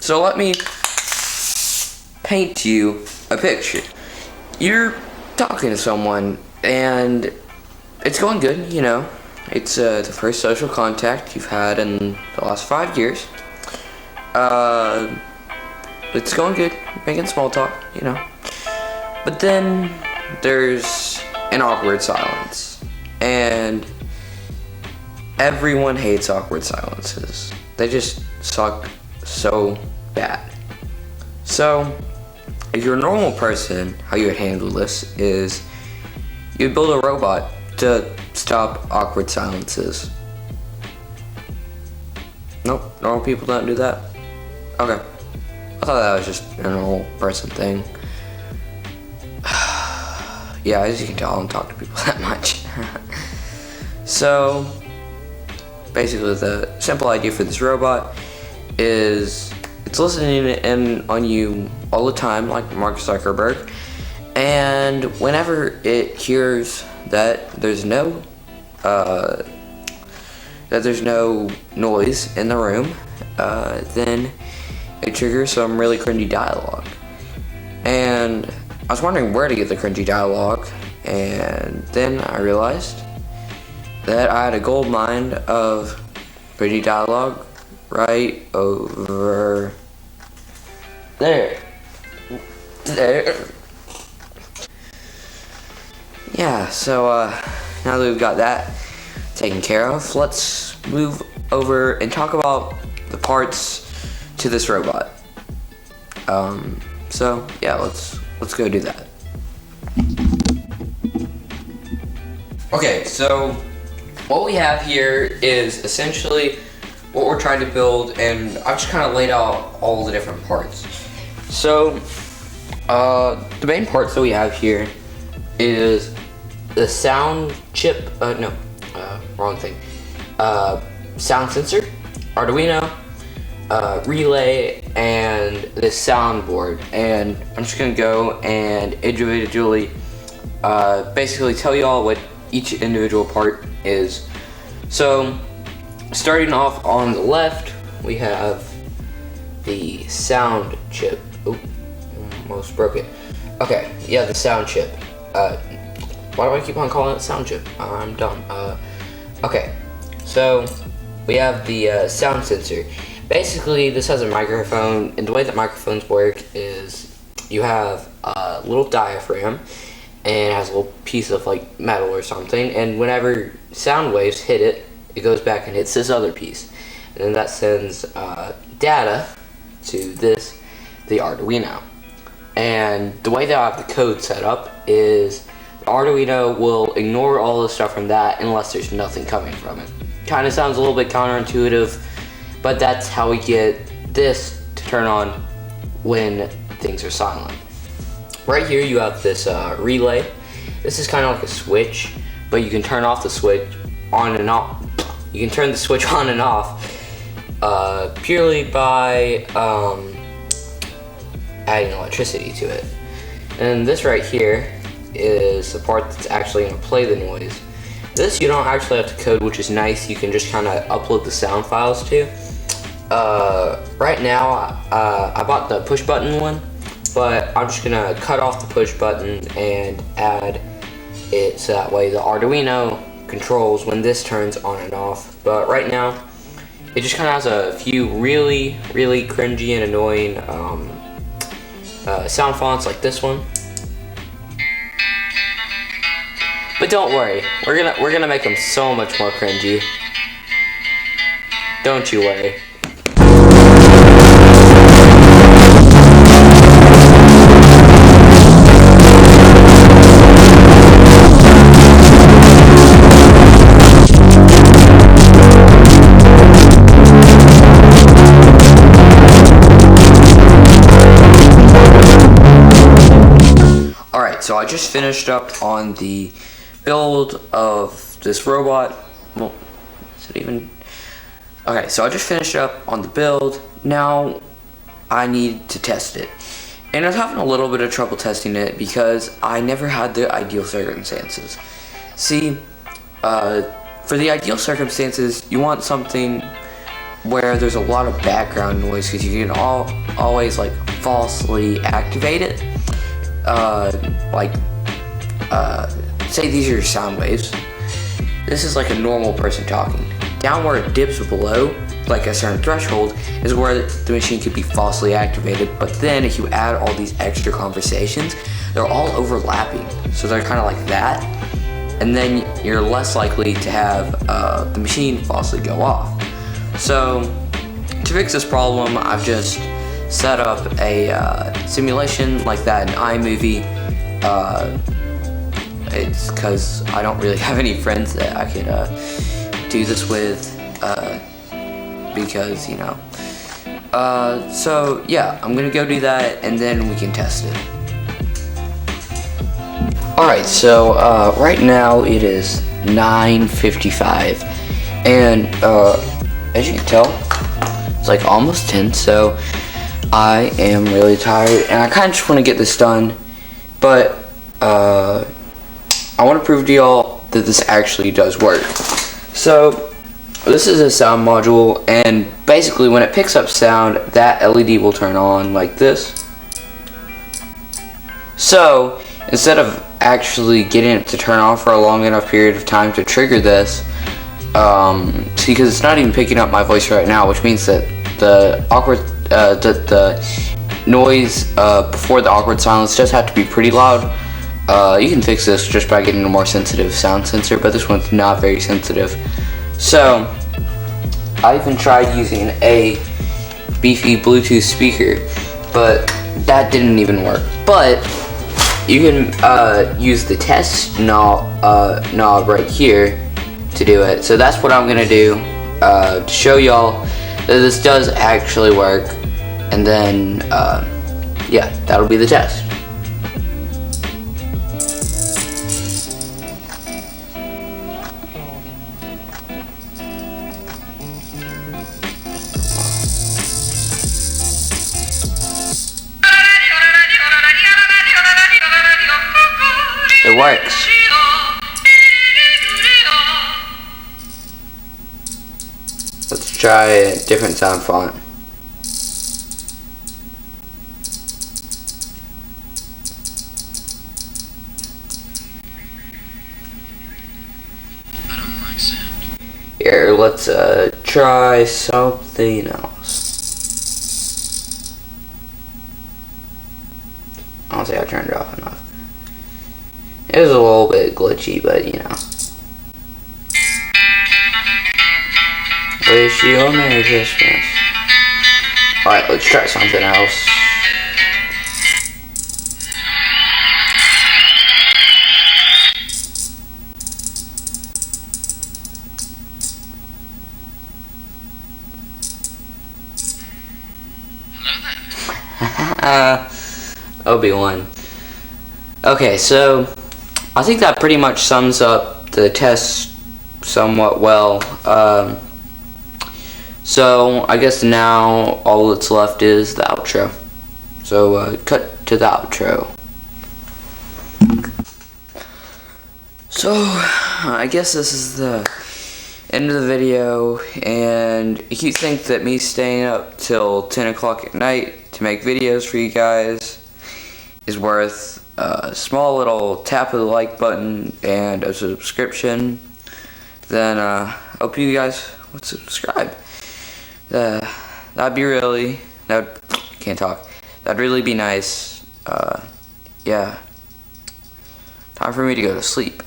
So let me paint you a picture. You're talking to someone and it's going good, you know. It's the first social contact you've had in the last 5 years. It's going good, you're making small talk, you know. But then there's an awkward silence. And everyone hates awkward silences. They just suck so bad. So, if you're a normal person, how you would handle this is you'd build a robot to stop awkward silences. Nope, normal people don't do that? Okay. I thought that was just a normal person thing. Yeah, as you can tell, I don't talk to people that much. So, basically the simple idea for this robot is it's listening in on you all the time, like Mark Zuckerberg, and whenever it hears that there's no noise in the room, then it triggers some really cringy dialogue. And I was wondering where to get the cringy dialogue, and then I realized that I had a gold mine of cringy dialogue right over there. Yeah, so now that we've got that taken care of, let's move over and talk about the parts to this robot. So yeah, let's go do that. Okay, so what we have here is essentially what we're trying to build, and I've just kind of laid out all the different parts. So the main parts that we have here is the sound chip, wrong thing. Sound sensor, Arduino, relay, and this soundboard. And I'm just gonna go and individually basically tell you all what each individual part is. So starting off on the left, we have the sound chip. Oh, almost broke it. Okay, yeah, the sound chip. Why do I keep on calling it sound chip? I'm dumb. Okay, so we have the sound sensor. Basically, this has a microphone, and the way that microphones work is you have a little diaphragm, and it has a little piece of like metal or something, and whenever sound waves hit it, it goes back and hits this other piece, and then that sends data to the Arduino. And the way that I have the code set up is the Arduino will ignore all the stuff from that unless there's nothing coming from it. Kind of sounds a little bit counterintuitive, but that's how we get this to turn on when things are silent. Right here you have this relay. This is kind of like a switch, but you can turn off the switch on and off. You can turn the switch on and off purely by adding electricity to it. And this right here is the part that's actually going to play the noise. This you don't actually have to code, which is nice. You can just kind of upload the sound files to. Right now, I bought the push button one, but I'm just gonna cut off the push button and add it so that way the Arduino controls when this turns on and off. But right now, it just kind of has a few really cringy and annoying sound fonts like this one. But don't worry, we're gonna make them so much more cringy. Don't you worry. Alright, so I just finished up on the build of this robot. Well, is it even... Okay, so I just finished up on the build. Now I need to test it. And I was having a little bit of trouble testing it because I never had the ideal circumstances. See, for the ideal circumstances, you want something where there's a lot of background noise because you can always like falsely activate it. Say these are your sound waves. This is like a normal person talking. Down where it dips below, like a certain threshold, is where the machine could be falsely activated. But then if you add all these extra conversations, they're all overlapping. So they're kind of like that. And then you're less likely to have the machine falsely go off. So to fix this problem, I've just set up a simulation like that in iMovie. It's because I don't really have any friends that I could do this with, because, you know. So yeah, I'm gonna go do that and then we can test it. Alright, so right now it is 9:55 and as you can tell, it's like almost 10, so I am really tired and I kind of just want to get this done, but I want to prove to y'all that this actually does work. So this is a sound module, and basically when it picks up sound, that LED will turn on like this. So instead of actually getting it to turn on for a long enough period of time to trigger this, because it's not even picking up my voice right now, which means that the noise before the awkward silence does have to be pretty loud. You can fix this just by getting a more sensitive sound sensor, but this one's not very sensitive. So I even tried using a beefy Bluetooth speaker, but that didn't even work. But you can use the test knob right here to do it. So that's what I'm gonna do to show y'all that this does actually work, and then yeah, that'll be the test. It works. Let's try a different sound font. I don't like sound. Here, let's try something else. I don't think I turned it off enough. It was a little bit glitchy, but you know. Wish you a Merry Christmas. Alright, let's try something else. Obi-Wan. Okay, so I think that pretty much sums up the test somewhat well. So I guess now all that's left is the outro. So cut to the outro. So I guess this is the end of the video, and if you think that me staying up till 10 o'clock at night to make videos for you guys is worth a small little tap of the like button and a subscription, then hope you guys would subscribe. That'd be really, can't talk, that'd really be nice. Yeah, time for me to go to sleep.